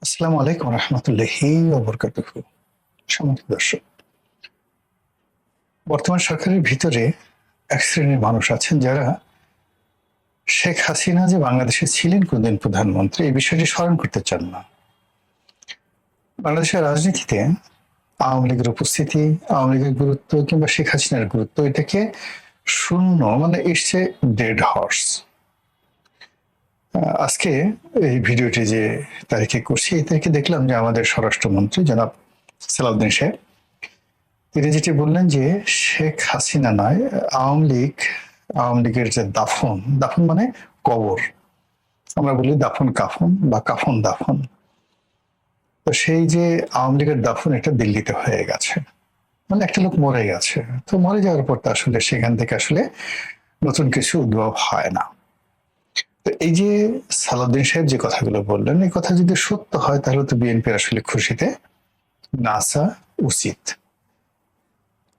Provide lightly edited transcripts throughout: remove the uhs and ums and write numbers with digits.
আসসালামু আলাইকুম রহমতুল্লাহি ওয়া বারাকাতুহু। সম্মানিত দর্শক, বর্তমান সরকারের ভিতরে এক শ্রেণীর মানুষ আছেন যারা শেখ হাসিনা যে বাংলাদেশে ছিলেন কোনদিন প্রধানমন্ত্রী এই বিষয়টি স্মরণ করতে চান না। বাংলাদেশের রাজনীতিতে আওয়ামী লীগের উপস্থিতি, আওয়ামী লীগের গুরুত্ব কিংবা শেখ হাসিনার গুরুত্ব এটাকে শূন্য মানে ইটস এ ডেড হর্স। আজকে এই ভিডিওটি যে তারিখে করছি এই তারিখে দেখলাম যে আমাদের স্বরাষ্ট্রমন্ত্রী জনাব সালাউদ্দিন সাহেব তিনি যেটি বললেন যে শেখ হাসিনা নয়, আওয়ামী লীগের যে দাফন, দাফন মানে কবর, আমরা বলি দাফন কাফন বা কাফন দাফন, তো সেই যে আওয়ামী লীগের দাফন এটা দিল্লিতে হয়ে গেছে, মানে একটা লোক মরে গেছে, তো মরে যাওয়ার পর তো আসলে সেখান থেকে আসলে নতুন কিছু উদ্ভব হয় না। তো এই যে সালাউদ্দিন সাহেব যে কথাগুলো বললেন এই কথা যদি সত্য হয় তাহলে তো বিএনপির আসলে খুশিতে নাচা উচিত।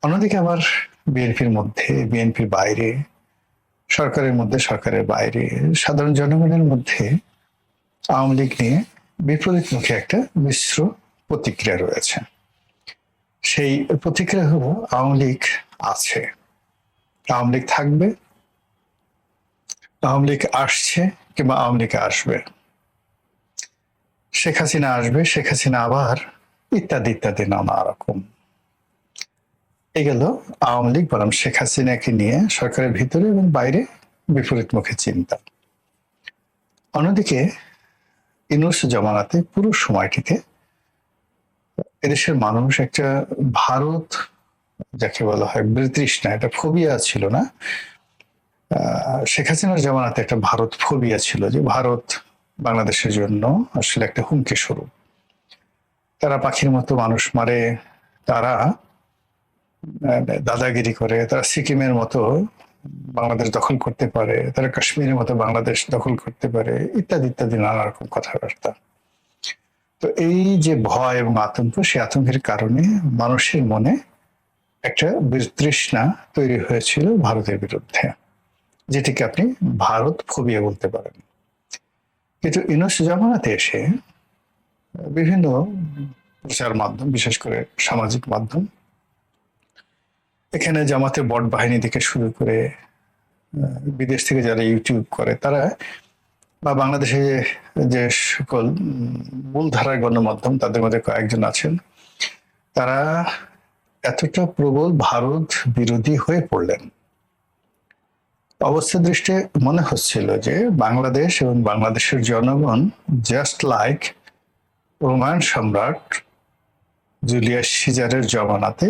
অন্যদিকে আবার বিএনপির মধ্যে, বিএনপির বাইরে, সরকারের মধ্যে, সরকারের বাইরে, সাধারণ জনগণের মধ্যে আওয়ামী লীগ নিয়ে বিপরীতমুখী একটা মিশ্র প্রতিক্রিয়া রয়েছে। সেই প্রতিক্রিয়া হলো আওয়ামী লীগ আছে, আওয়ামী লীগ থাকবে, আওয়ামী লীগ আসছে কিংবা আওয়ামী লীগ আসবে, শেখ হাসিনা আসবে, শেখ হাসিনা আবার, ইত্যাদি ইত্যাদি নানা রকম। এই গেল আওয়ামী লীগ বনাম শেখ হাসিনাকে নিয়ে সরকারের ভিতরে এবং বাইরে বিপরীতমুখী চিন্তা। অন্যদিকে ইউনূস জমানাতে পুরো সময়টিতে এদেশের মানুষ একটা ভারত, যাকে বলা হয় বিতৃষ্ণা, এটা ফোবিয়া ছিল না, শেখ হাসিনার জমানাতে একটা ভারত ফোবিয়া ছিল, যে ভারত বাংলাদেশের জন্য আসলে একটা হুমকি স্বরূপ। তারা পাখির মতো মানুষ মারে, তারা দাদাগিরি করে, তারা সিকিমের মতো বাংলাদেশ দখল করতে পারে, তারা কাশ্মীরের মতো বাংলাদেশ দখল করতে পারে, ইত্যাদি ইত্যাদি নানা রকম কথাবার্তা। তো এই যে ভয় এবং আতঙ্ক, সেই আতঙ্কের কারণে মানুষের মনে একটা বিতৃষ্ণা তৈরি হয়েছিল ভারতের বিরুদ্ধে, যেটিকে আপনি ভারত ফোবিয়া বলতে পারেন। কিন্তু ইউনূস জমানাতে এসে বিভিন্ন প্রচার মাধ্যম, বিশেষ করে সামাজিক মাধ্যম, এখানে জামাতের বট বাহিনী থেকে শুরু করে বিদেশ থেকে যারা ইউটিউব করে তারা, বা বাংলাদেশে যে সকল মূলধারার গণমাধ্যম তাদের মধ্যে কয়েকজন আছেন, তারা এতটা প্রবল ভারত বিরোধী হয়ে পড়লেন। অবস্থা দৃষ্টে মনে হচ্ছিল যে বাংলাদেশ এবং বাংলাদেশের জনগণ জাস্ট লাইক রোমান সম্রাট জুলিয়াস সিজারের জমানাতে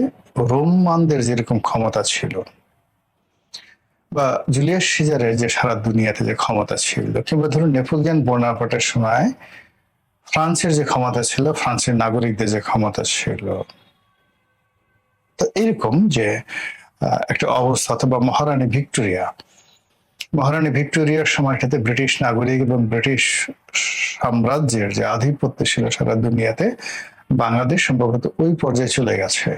রোমানদের যেরকম ক্ষমতা ছিল, বা জুলিয়াস সিজারের যে সারা দুনিয়াতে যে ক্ষমতা ছিল, কিংবা ধরুন নেপোলিয়ন বোনাপার্টের সময় ফ্রান্সের যে ক্ষমতা ছিল, ফ্রান্সের নাগরিকদের যে ক্ষমতা ছিল, তো এরকম যে একটা অবস্থা, অথবা মহারানী ভিক্টোরিয়ার সময়টাতে ব্রিটিশ নাগরিক এবং ব্রিটিশ সাম্রাজ্যের যে আধিপত্য ছিল সারা দুনিয়াতে, বাংলাদেশ সম্ভবত ওই পর্যায়ে চলে গেছে।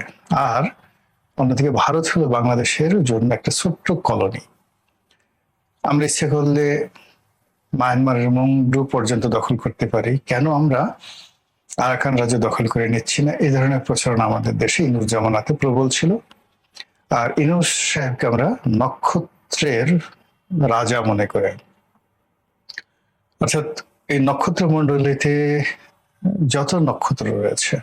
আর অন্যদিকে ভারত হলো বাংলাদেশের জন্য একটা ছোট্ট কলোনি। আমরা ইচ্ছে করলে মায়ানমারের মংডু পর্যন্ত দখল করতে পারি, কেন আমরা আরাকান রাজ্য দখল করে নিচ্ছি না? এই ধরনের প্রচারণা আমাদের দেশে ইউনূস জমানাতে প্রবল ছিল। আর ইউনূস সাহেবকে আমরা নক্ষত্রের রাজা মনে করে, অর্থাৎ এই নক্ষত্র মণ্ডলীতে যত নক্ষত্র রয়েছে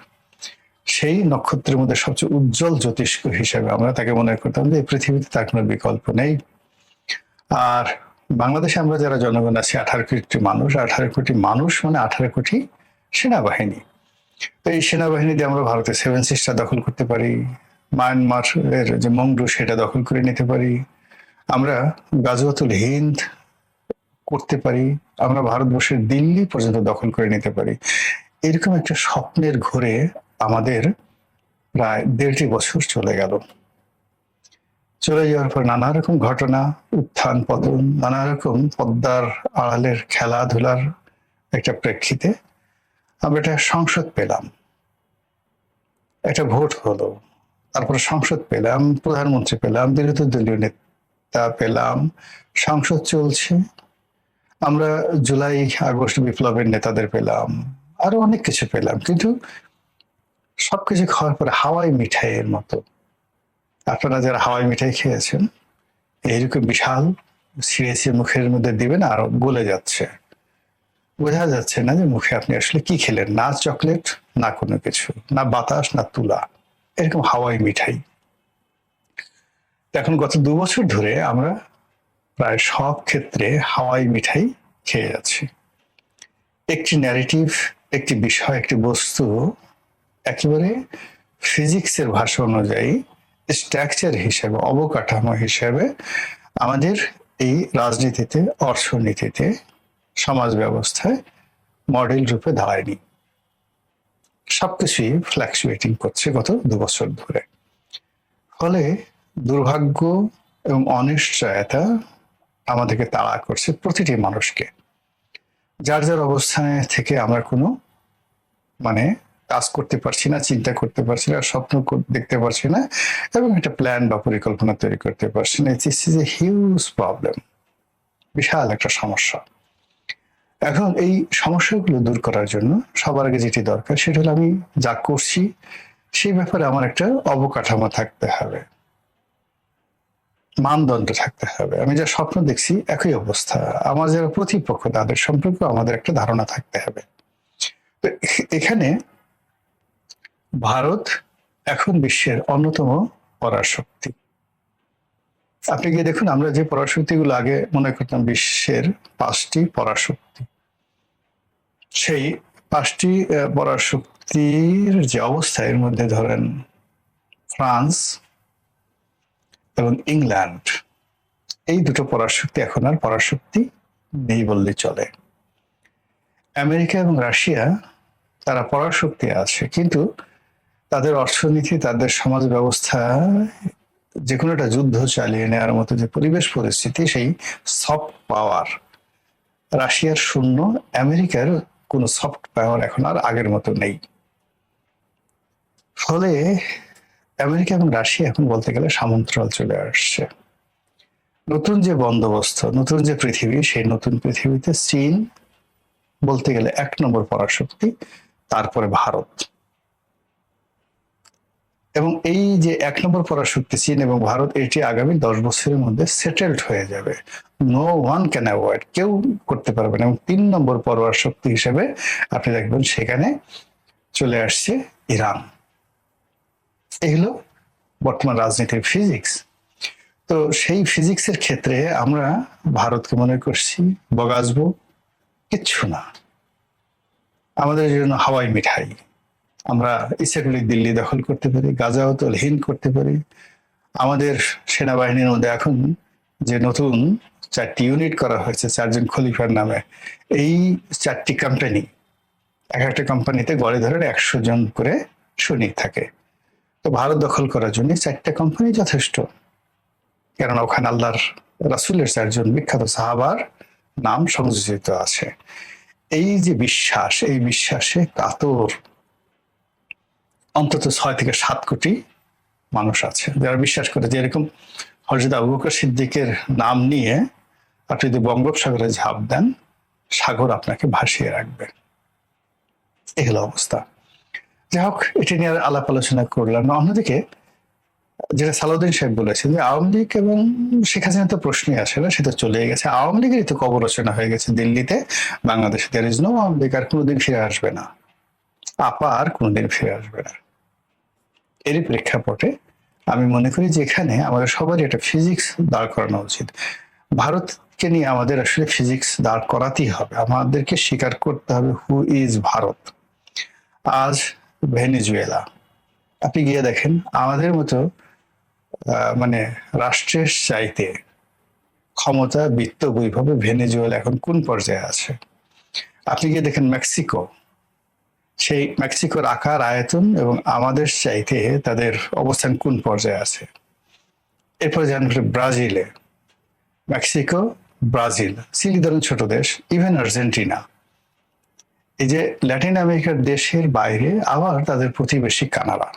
সেই নক্ষত্রের মধ্যে সবচেয়ে উজ্জ্বল জ্যোতিষ্ক হিসেবে আমরা তাকে মনে করতাম যে এই পৃথিবীতে তার কোনো বিকল্প নেই। আর বাংলাদেশে আমরা যারা জনগণ আছি 18 কোটি মানুষ মানে 18 কোটি সেনাবাহিনী। তো এই সেনাবাহিনী দিয়ে আমরা ভারতের সেভেন সিস্টার দখল করতে পারি, মায়ানমারের যে মংডু সেটা দখল করে নিতে পারি, আমরা গাজওয়াতুল হিন্দ করতে পারি, আমরা ভারতবর্ষের দিল্লি পর্যন্ত দখল করে নিতে পারি। এরকম একটা স্বপ্নের ঘোরে আমাদের প্রায় 1.5 বছর চলে গেল। চলে যাওয়ার পর নানা রকম ঘটনা, উত্থান পতন, নানা রকম পদ্মার আড়ালের খেলাধুলার একটা প্রেক্ষিতে আমরা একটা সংসদ পেলাম, একটা ভোট হলো, তারপরে সংসদ পেলাম, প্রধানমন্ত্রী পেলাম, বিরোধী দলীয় নেতা পেলাম, সংসদ চলছে, আমরা জুলাই আগস্ট বিপ্লবের নেতাদের পেলাম, আরো অনেক কিছু পেলাম, কিন্তু সবকিছু খাওয়ার পরে হাওয়াই মিঠাইয়ের মতো। আপনারা যারা হাওয়াই মিঠাই খেয়েছেন, এইরকম বিশাল ছিঁড়েছে মুখের মধ্যে দিবেন আর গলে যাচ্ছে, বোঝা যাচ্ছে না যে মুখে আপনি আসলে কি খেলেন, না চকলেট, না কোনো কিছু, না বাতাস, না তুলা, এরকম হাওয়াই মিঠাই। এখন গত 2 বছর ধরে আমরা প্রায় সব ক্ষেত্রে হাওয়াই মিঠাই খেয়ে যাচ্ছি। একটি ন্যারেটিভ, একটি বিষয়, একটি বস্তু একেবারে ফিজিক্সের ভাষা অনুযায়ী স্ট্রাকচার হিসেবে, অবকাঠামো হিসেবে আমাদের এই রাজনীতিতে, অর্থনীতিতে, সমাজ ব্যবস্থায় মডেল রূপে দাঁড়ায়নি। সবকিছুই ফ্ল্যাকচুয়েটিং করছে গত 2 বছর ধরে। ফলে দুর্ভাগ্য এবং অনিশ্চয়তা আমাদেরকে তাড়া করছে, প্রতিটি মানুষকে। যার যার অবস্থানে থেকে আমরা কোনো মানে কাজ করতে পারছি না, চিন্তা করতে পারছি না, স্বপ্ন দেখতে পারছি না, এবং একটা প্ল্যান বা পরিকল্পনা তৈরি করতে পারছি না। This is a huge problem, বিশাল একটা সমস্যা। এখন এই সমস্যাগুলো দূর করার জন্য সবার আগে যেটি দরকার সেটা হলো আমি যা করছি সেই ব্যাপারে আমার একটা অবকাঠামো থাকতে হবে, মানদণ্ড থাকতে হবে। আমি যা স্বপ্ন দেখছি একই অবস্থা, আমার যারা প্রতিপক্ষ তাদের সম্পর্কে আমাদের একটা ধারণা থাকতে হবে। তো এখানে ভারত এখন বিশ্বের অন্যতম পরাশক্তি। আপনি গিয়ে দেখুন, আমরা যে পরাশক্তিগুলো আগে মনে করতাম বিশ্বের 5টি পরাশক্তি, সেই 5টি পরাশক্তির যে অবস্থা, এর মধ্যে ধরেন ফ্রান্স এবং ইংল্যান্ড, এই দুটো পরাশক্তি এখন আর পরাশক্তি নেই বললে চলে। আমেরিকা এবং রাশিয়া তারা পরাশক্তি আছে, কিন্তু তাদের অর্থনীতি, তাদের সমাজ ব্যবস্থা, যে কোনো একটা যুদ্ধ চালিয়ে নেওয়ার মতো যে পরিবেশ পরিস্থিতি, সেই সফট পাওয়ার রাশিয়ার শূন্য, আমেরিকার কোনো সফট পাওয়ার এখন আর আগের মতো নেই। ফলে আমেরিকা এবং রাশিয়া এখন বলতে গেলে সামন্তরাল চলে আসছে। নতুন যে বন্দোবস্ত, নতুন যে পৃথিবী, সেই নতুন পৃথিবীতে চীন বলতে গেলে 1 নম্বর পরাশক্তি, তারপরে ভারত। এবং এই যে 1 নম্বর পরাশক্তি চীন এবং ভারত, এটি আগামী 10 বছরের মধ্যে সেটেলড হয়ে যাবে। নো ওয়ান ক্যান অ্যাভয়েড, কেউ করতে পারবে না। এবং 3 নম্বর পরাশক্তি হিসেবে আপনি দেখবেন সেখানে চলে আসছে ইরান। এই হলো বর্তমান রাজনীতির ফিজিক্স। তো সেই ফিজিক্সের ক্ষেত্রে আমরা ভারতকে মনে করছি বগাসবো, কিচ্ছু না, আমাদের জন্য হাওয়াই মিঠাই। আমরা ইচ্ছা করলে দিল্লি দখল করতে পারি, গাজাওয়াতল হিন্দ করতে পারি। আমাদের সেনাবাহিনীর মধ্যে এখন যে নতুন 4টি ইউনিট করা হয়েছে 4 জন খলিফার নামে, এই 4টি কোম্পানি, এক একটা কোম্পানিতে গড়ে ধরে 100 জন করে সৈনিক থাকে। তো ভারত দখল করার জন্য 4টা কোম্পানি যথেষ্ট, কেননা ওখানে আল্লাহর রাসূলের 4 জন বিখ্যাত সাহাবার নাম সংযোজিত আছে। এই যে বিশ্বাস, এই বিশ্বাসে কাতর অন্তত 6 থেকে 7 কোটি মানুষ আছে, যারা বিশ্বাস করে যে এরকম হযরত আবু বকর সিদ্দিকের নাম নিয়ে আপনি যদি বঙ্গোপসাগরে ঝাঁপ দেন, সাগর আপনাকে ভাসিয়ে রাখবে। এই হলো অবস্থা। যাই হোক, এটি নিয়ে আলাপ আলোচনা করলাম না। অন্যদিকে যেটা সালাউদ্দিন সাহেব বলেছেন যে আওয়ামী লীগ এবং শেখ হাসিনা তো প্রশ্নই আসে না, সেটা চলে গেছে। আওয়ামী লীগেরই তো কবর রচনা হয়ে গেছে দিল্লিতে, বাংলাদেশে there is no Awami League, আর কোনোদিন ফিরে আসবে না, আপা আর কোনোদিন ফিরে আসবে না। এরই প্রেক্ষাপটে আমি মনে করি যে এখানে আমাদের সবারই একটা ফিজিক্স দাঁড় করানো উচিত। ভারতকে নিয়ে আমাদের আসলে ফিজিক্স দাঁড় করাতেই হবে, আমাদেরকে স্বীকার করতে হবে হু ইজ ভারত। আজ ভেনেজুয়েলা, আপনি গিয়ে দেখেন আমাদের মতো মানে রাষ্ট্রের চাইতে ক্ষমতা, বিত্ত, বৈভবে ভেনেজুয়েলা এখন কোন পর্যায়ে আছে। আপনি গিয়ে দেখেন মেক্সিকো, সেই মেক্সিকোর আকার, আয়তন এবং আমাদের চাইতে তাদের অবস্থান কোন পর্যায়ে আছে। এরপরে জানেন ব্রাজিলে, মেক্সিকো, ব্রাজিল, চিলি ধরেন ছোট দেশ, ইভেন আর্জেন্টিনা, এই যে ল্যাটিন আমেরিকার দেশের বাইরে আবার তাদের প্রতিবেশী কানাডা,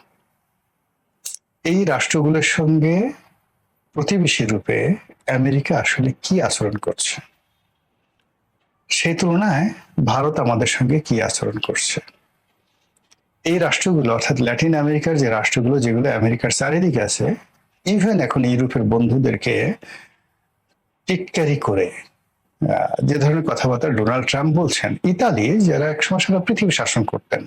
এই রাষ্ট্রগুলোর সঙ্গে প্রতিবেশী রূপে আমেরিকা আসলে কি আচরণ করছে। সেই তুলনায় ভারত আমাদের সঙ্গে কি আচরণ করছে? এই রাষ্ট্রগুলো অর্থাৎ ল্যাটিন আমেরিকার যে রাষ্ট্রগুলো যেগুলো আমেরিকার চারিদিকে আছে, ইভেন এখন ইউরোপের বন্ধুদেরকে টিটকারি করে যে ধরনের কথাবার্তা ডোনাল্ড ট্রাম্প বলছেন, ইতালি যারা একসময় সারা পৃথিবী শাসন করতেন,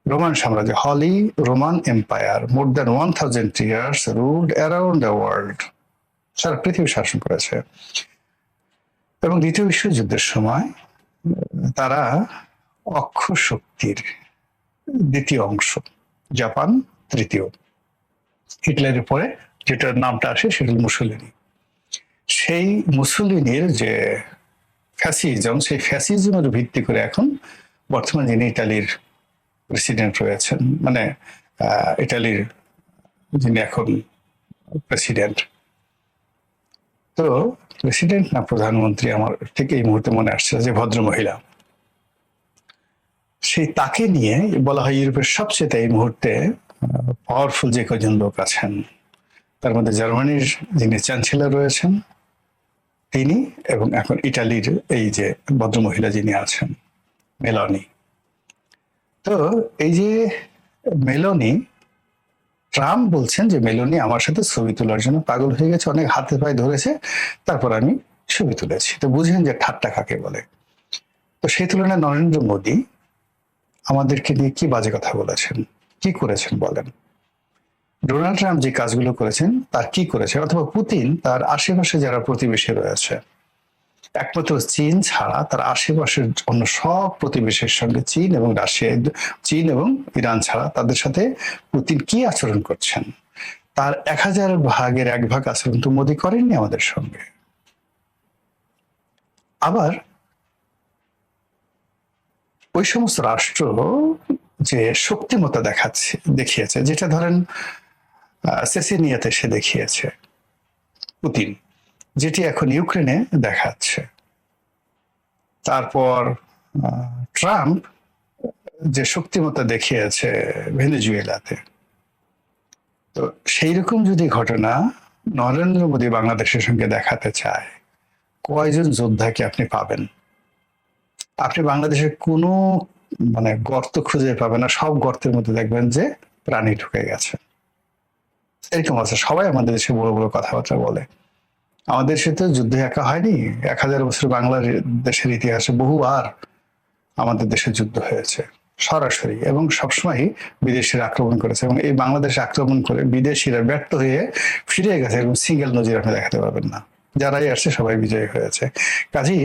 রোমান সাম্রাজ্য, Holy Roman Empire, more than 1000 years ruled around the world, সারা পৃথিবী শাসন করেছে। এবং দ্বিতীয় বিশ্বযুদ্ধের সময় তারা অক্ষ শক্তির দ্বিতীয় অংশ, জাপান তৃতীয়, হিটলারের পরে যেটার নামটা আসে সেটা মুসোলিনি। সেই মুসোলিনির যে ফ্যাসিজম, সেই ফ্যাসিজমের ভিত্তি করে এখন বর্তমান যিনি ইটালির প্রেসিডেন্ট রয়েছেন, মানে ইটালির যিনি এখন প্রেসিডেন্ট, তো প্রেসিডেন্ট না প্রধানমন্ত্রী আমার ঠিক এই মুহূর্তে মনে আসছে, যে ভদ্র মহিলা, সেই তাকে নিয়ে বলা হয় ইউরোপের সবচেয়ে এই মুহূর্তে পাওয়ারফুল যে কজন লোক আছেন, তার মধ্যে জার্মানির যিনি চ্যান্সেলর রয়েছেন তিনি, এবং এখন ইটালির এই যে ভদ্রমহিলা যিনি আছেন মেলনি। তো এই যে মেলনি, ট্রাম্প বলছেন যে মেলনি আমার সাথে ছবি তোলার জন্য পাগল হয়ে গেছে, অনেক হাতে পায়ে ধরেছে, তারপর আমি ছবি তুলেছি। তো বুঝেন যে ঠাট্টা কাকে বলে। তো সেই তুলনায় নরেন্দ্র মোদী আমাদেরকে নিয়ে কি বাজে কথা বলেছেন, কি করেছেন বলেন? ডোনাল্ড ট্রাম্প যে কাজগুলো করেছেন তার কি করেছে, অথবা পুতিন তার আশেপাশে যারা প্রতিবেশী রয়েছে, একমাত্র চীন ছাড়া তার আশেপাশের অন্য সব প্রতিবেশীর সঙ্গে চীন এবং রাশিয়া, চীন এবং ইরান ছাড়া তাদের সাথে পুতিন কি আচরণ করছেন, তার 1000 ভাগের 1 ভাগ আচরণ তো মোদী করেননি আমাদের সঙ্গে। আবার ওই সমস্ত রাষ্ট্র যে শক্তিমত্তা দেখিয়েছে, যেটা ধরেন সেসিনিয়াতে সে দেখিয়েছে পুতিন, যেটি এখন ইউক্রেনে দেখাচ্ছে, তারপর ট্রাম্প যে শক্তিমত্তা দেখিয়েছে ভেনেজুয়েলাতে, তো সেই রকম যদি ঘটনা নরেন্দ্র মোদী বাংলাদেশের সঙ্গে দেখাতে চায়, কয়জন যোদ্ধাকে আপনি পাবেন? আপনি বাংলাদেশের কোনো মানে গর্ত খুঁজে পাবেন না, সব গর্তের মধ্যে দেখবেন যে প্রাণী ঢুকে গেছে। এরকম আছে, সবাই আমাদের দেশে বড় বড় কথাবার্তা বলে। আমাদের দেশে তো যুদ্ধ একা হয়নি, 1000 বছর বাংলার দেশের ইতিহাসে বহুবার আমাদের দেশে যুদ্ধ হয়েছে সরাসরি, এবং সবসময় বিদেশিরা আক্রমণ করেছে, এবং এই বাংলাদেশে আক্রমণ করে বিদেশিরা ব্যর্থ হয়ে ফিরে গেছে, এবং সিঙ্গেল নজির আপনি দেখাতে পারবেন না। যারাই আসছে সবাই বিজয়ী হয়েছে। কাজেই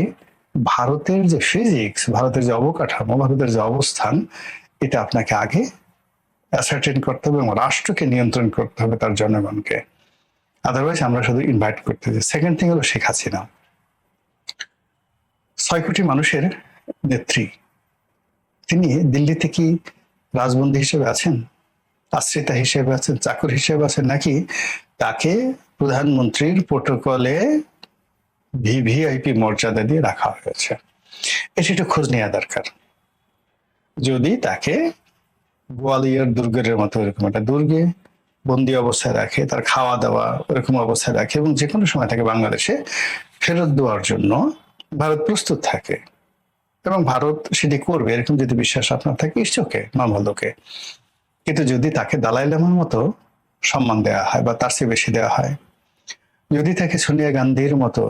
ভারতের যে ফিজিক্স, ভারতের যে অবকাঠামো, ভারতের যে অবস্থান, এটা আপনাকে আগে অ্যাসার্টেন করতে হবে এবং রাষ্ট্রকে নিয়ন্ত্রণ করতে হবে, তার জনগণকে। আদারওয়াইজ আমরা শুধু ইনভাইট করতে যাই। সেকেন্ড থিং হলো শেখ হাসিনা, 6 কোটি মানুষের নেত্রী, তিনি দিল্লিতে কি রাজবন্দী হিসেবে আছেন, আশ্রিতা হিসেবে আছেন, চাকর হিসেবে আছেন, নাকি তাকে প্রধানমন্ত্রীর প্রোটোকলে ভিভিআইপি মর্যাদা দিয়ে রাখা হয়েছে? এটা একটু খোঁজ নেওয়া দরকার। যদি তাকে গোয়ালিয়র দুর্গের মতো এরকম একটা দুর্গে বন্দি অবস্থায় রাখে, তার খাওয়া দাওয়া ওরকম অবস্থায় রাখে, এবং যে কোনো সময় তাকে বাংলাদেশে ফেরত দেওয়ার জন্য ভারত প্রস্তুত থাকে, এবং ভারত সেটি করবে এরকম যদি বিশ্বাস আপনার থাকে, ইষ্টকে নর্মালকে। কিন্তু যদি তাকে দালাই লামার মতো সম্মান দেওয়া হয় বা তার চেয়ে বেশি দেওয়া হয়, যদি তাকে সোনিয়া গান্ধীর মতো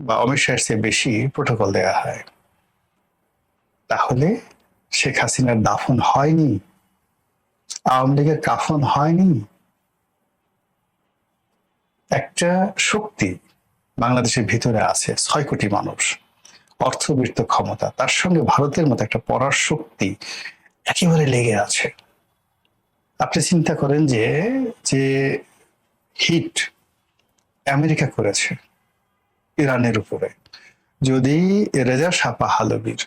বা অমিত শাহের চেয়ে বেশি প্রোটোকল দেওয়া হয়, তাহলে শেখ হাসিনার দাফন হয়নি, আওয়ামী লীগের কাফন হয়নি। একটা শক্তি বাংলাদেশের ভিতরে আছে, 6 কোটি মানুষ, অর্থবৃত্ত ক্ষমতা, তার সঙ্গে ভারতের মতো একটা পরার শক্তি একেবারে লেগে আছে। আপনি চিন্তা করেন যে যে হিট আমেরিকা করেছে ইরানের উপরে, যদি রেজা শাহ পাহলভীর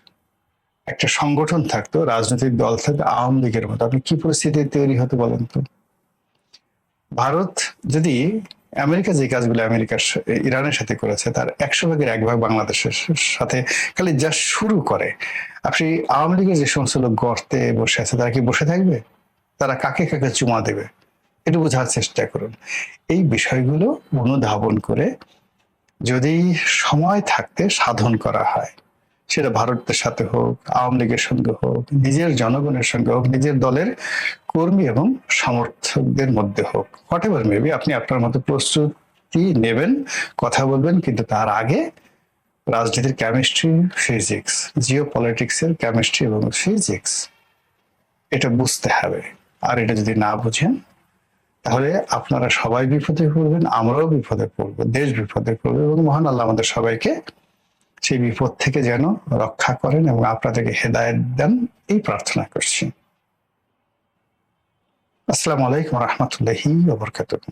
একটা সংগঠন থাকতো, রাজনৈতিক দল থাকতো আওয়ামী লীগের মতো, আপনি কি পরিস্থিতি তৈরি হতে বলেন তো? ভারত যদি আমেরিকা যে কাজগুলো ইরানের সাথে করেছে, তার 100 ভাগের 1 ভাগ বাংলাদেশের সাথে খালি যা শুরু করে, আপনি আওয়ামী লীগের যে সমস্ত লোক গর্তে বসে আছে, তারা কি বসে থাকবে? তারা কাকে কাকে চুমা দেবে? একটু বোঝার চেষ্টা করুন। এই বিষয়গুলো অনুধাবন করে যদি সময় থাকতে সাধন করা হয়, সেটা ভারতের সাথে হোক, আওয়ামী লীগের সঙ্গে হোক, নিজের জনগণের সঙ্গে হোক, নিজের দলের কর্মী এবং সমর্থকদের মধ্যে হোক, হোয়াট এভার মেবি, আপনি আপনার মতো প্রস্তুতি নেবেন, কথা বলবেন, কিন্তু তার আগে রাজনীতির কেমিস্ট্রি, ফিজিক্স, জিও পলিটিক্সের কেমিস্ট্রি এবং ফিজিক্স এটা বুঝতে হবে। আর এটা যদি না বুঝেন তাহলে আপনারা সবাই বিপদে পড়বেন, আমরাও বিপদে পড়বো, দেশ বিপদে পড়বে, এবং মহান আল্লাহ আমাদের সবাইকে সেই বিপদ থেকে যেন রক্ষা করেন এবং আপনাদেরকে হেদায়েত দেন, এই প্রার্থনা করছি। আসসালামু আলাইকুম রহমতুল্লাহি ওয়া বারাকাতুহু।